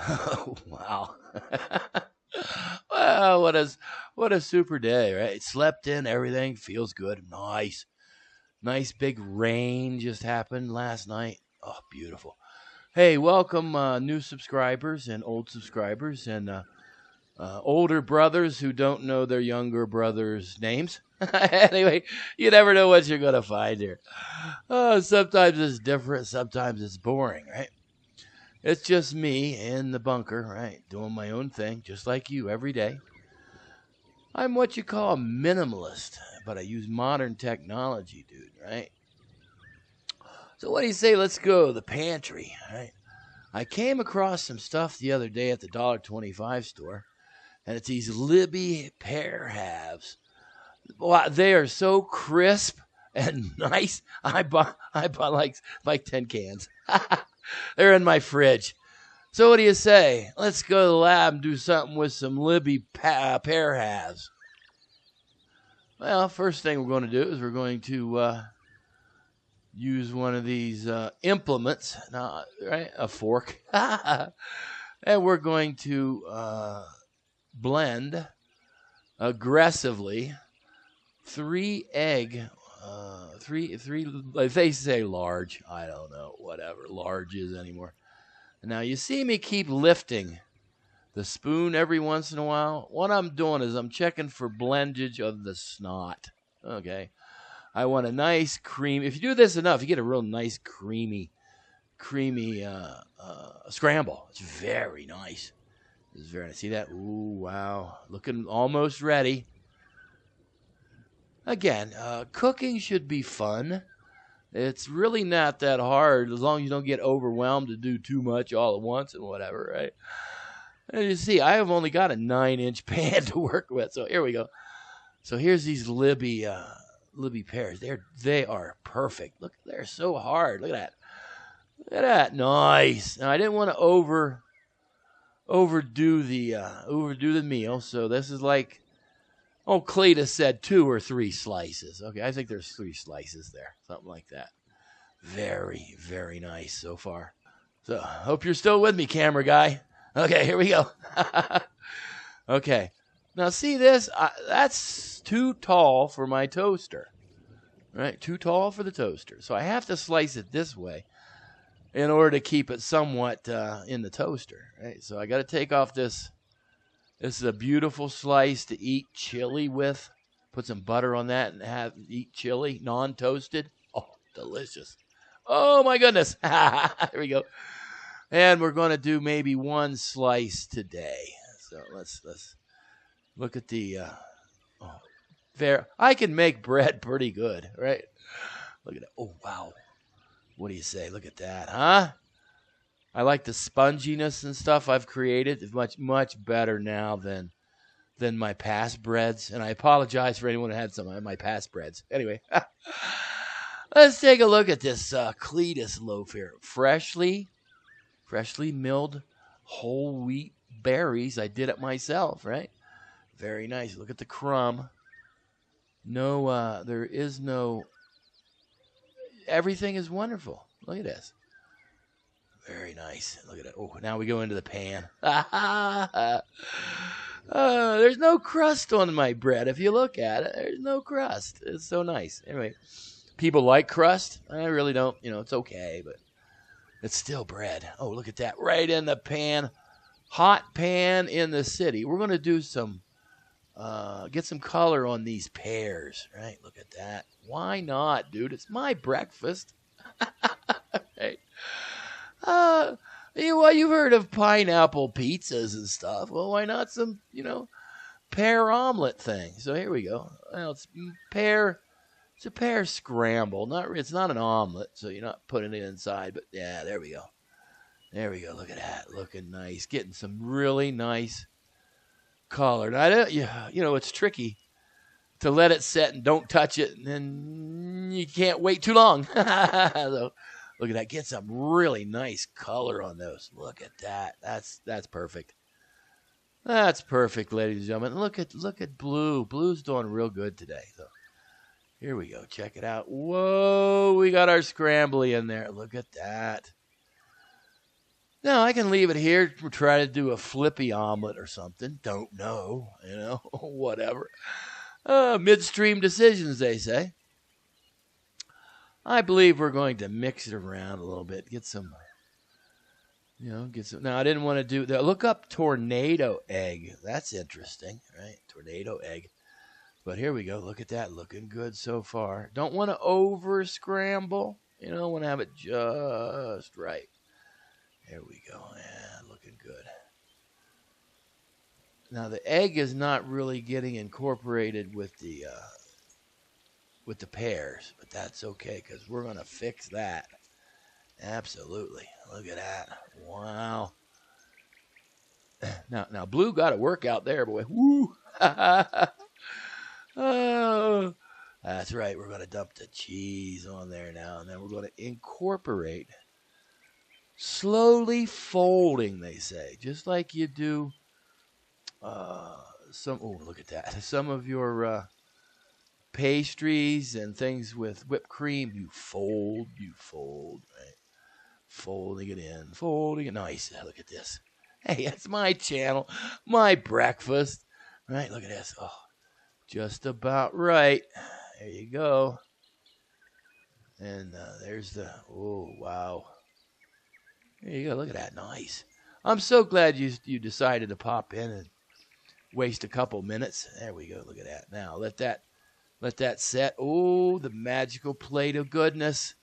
Oh, wow. Well, what a super day, right? Slept in, everything feels good. Nice big rain just happened last night. Oh, beautiful. Hey, welcome new subscribers and old subscribers and older brothers who don't know their younger brothers' names. Anyway, you never know what you're going to find here. Sometimes it's different, sometimes it's boring, right? It's just me in the bunker, right? Doing my own thing, just like you every day. I'm what you call a minimalist, but I use modern technology, dude, right? So what do you say? Let's go to the pantry, right? I came across some stuff the other day at the $1.25 store, and it's these Libby pear halves. Wow, they are so crisp and nice. I bought like 10 cans. They're in my fridge. So what do you say? Let's go to the lab and do something with some Libby pear halves. Well, first thing we're going to do is we're going to use one of these implements, right? A fork. And we're going to blend aggressively 3 egg, three, if they say large, I don't know, whatever large is anymore. Now you see me keep lifting the spoon every once in a while. What I'm doing is I'm checking for blendage of the snot. Okay. I want a nice cream. If you do this enough, you get a real nice creamy scramble. It's very nice. It's very nice. See that? Ooh, wow. Looking almost ready. Again, cooking should be fun. It's really not that hard as long as you don't get overwhelmed to do too much all at once and whatever, right? And you see, I have only got a 9-inch pan to work with. So here we go. So here's these Libby pears. They are perfect. Look, they're so hard. Look at that. Look at that. Nice. Now I didn't want to overdo the meal. So this is like, Cleatus said 2 or 3 slices. Okay, I think there's 3 slices there. Something like that. Very, very nice so far. So hope you're still with me, camera guy. Okay, here we go. Okay. Now see this? That's too tall for my toaster. Right? Too tall for the toaster. So I have to slice it this way in order to keep it somewhat in the toaster. Right? So I got to take off this. This is a beautiful slice to eat chili with. Put some butter on that and eat chili, non-toasted. Oh, delicious. Oh, my goodness. Here we go. And we're going to do maybe 1 slice today. So let's look at the I can make bread pretty good, right? Look at it. Oh, wow. What do you say? Look at that, huh? I like the sponginess and stuff I've created. It's much better now than my past breads. And I apologize for anyone who had some of my past breads. Anyway, let's take a look at this Cleatus loaf here. Freshly milled whole wheat berries. I did it myself, right? Very nice. Look at the crumb. No, there is no. Everything is wonderful. Look at this. Very nice. Look at it. Oh, now we go into the pan. There's no crust on my bread. If you look at it, there's no crust. It's so nice. Anyway, people like crust. I really don't. It's okay, but it's still bread. Oh, look at that. Right in the pan. Hot pan in the city. We're going to do some, get some color on these pears, right? Look at that. Why not, dude? It's my breakfast. Right? You've heard of pineapple pizzas and stuff. Well, why not some, pear omelet thing? So here we go. Well, it's a pear scramble. It's not an omelet, so you're not putting it inside. But yeah, there we go. There we go. Look at that. Looking nice. Getting some really nice color. Now, it's tricky to let it set and don't touch it, and then you can't wait too long. So, look at that. Get some really nice color on those. Look at that. That's perfect. That's perfect, ladies and gentlemen. Look at blue. Blue's doing real good today. So here we go. Check it out. Whoa, we got our scrambly in there. Look at that. Now, I can leave it here, try to do a flippy omelet or something. Don't know, whatever. Midstream decisions, they say. I believe we're going to mix it around a little bit. Get some. Now, I didn't want to do that. Look up tornado egg. That's interesting, right? Tornado egg. But here we go. Look at that. Looking good so far. Don't want to over scramble. Want to have it just right. There we go. Yeah, looking good. Now, the egg is not really getting incorporated with the pears, but that's okay because we're going to fix that. Absolutely. Look at that. Wow. Now, Blue got to work out there, boy. Woo! Oh, that's right. We're going to dump the cheese on there now, and then we're going to incorporate. Slowly folding, they say, just like you do look at that. Some of your pastries and things with whipped cream, you fold, right? Folding it in, folding it. Nice. Look at this. Hey, that's my channel, my breakfast, right? Look at this. Oh, just about right. There you go. And there's the, oh, wow. There you go. Look at that. Nice. I'm so glad you decided to pop in and waste a couple minutes. There we go. Look at that. Now let that set. Oh, the magical plate of goodness.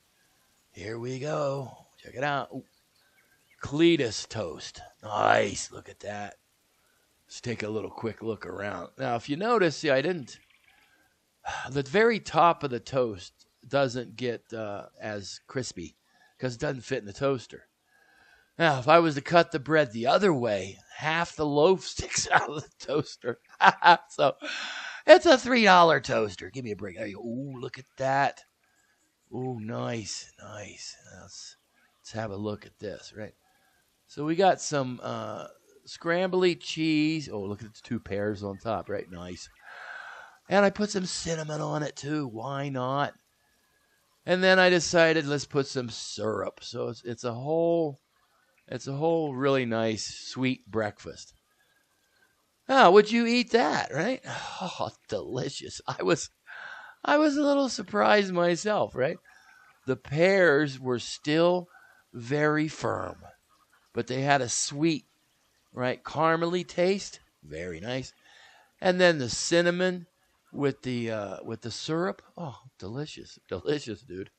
Here we go. Check it out. Ooh. Cleatus Toast. Nice. Look at that. Let's take a little quick look around. Now, if you notice, see, I didn't. The very top of the toast doesn't get as crispy because it doesn't fit in the toaster. Now, if I was to cut the bread the other way, half the loaf sticks out of the toaster. So, it's a $3 toaster. Give me a break. There you go. Ooh, look at that. Ooh, nice. Let's have a look at this, right? So, we got some scrambled cheese. Oh, look at the 2 pears on top, right? Nice. And I put some cinnamon on it, too. Why not? And then I decided let's put some syrup. So, it's a whole really nice, sweet breakfast. Now, would you eat that, right? Oh, delicious. I was a little surprised myself, right? The pears were still very firm, but they had a sweet, right, caramely taste. Very nice. And then the cinnamon with the syrup. Oh, delicious. Delicious, dude.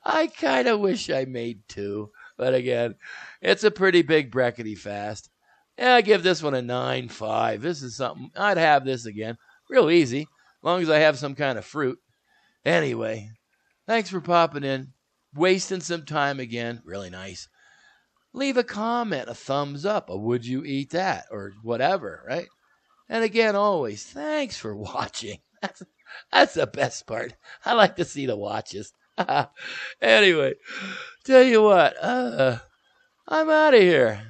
I kind of wish I made 2. But again, it's a pretty big breakfast fast. Yeah, I give this one a 9.5. This is something. I'd have this again. Real easy. As long as I have some kind of fruit. Anyway, thanks for popping in. Wasting some time again. Really nice. Leave a comment, a thumbs up. Or would you eat that? Or whatever, right? And again, always, thanks for watching. That's the best part. I like to see the watches. Anyway, tell you what, I'm out of here.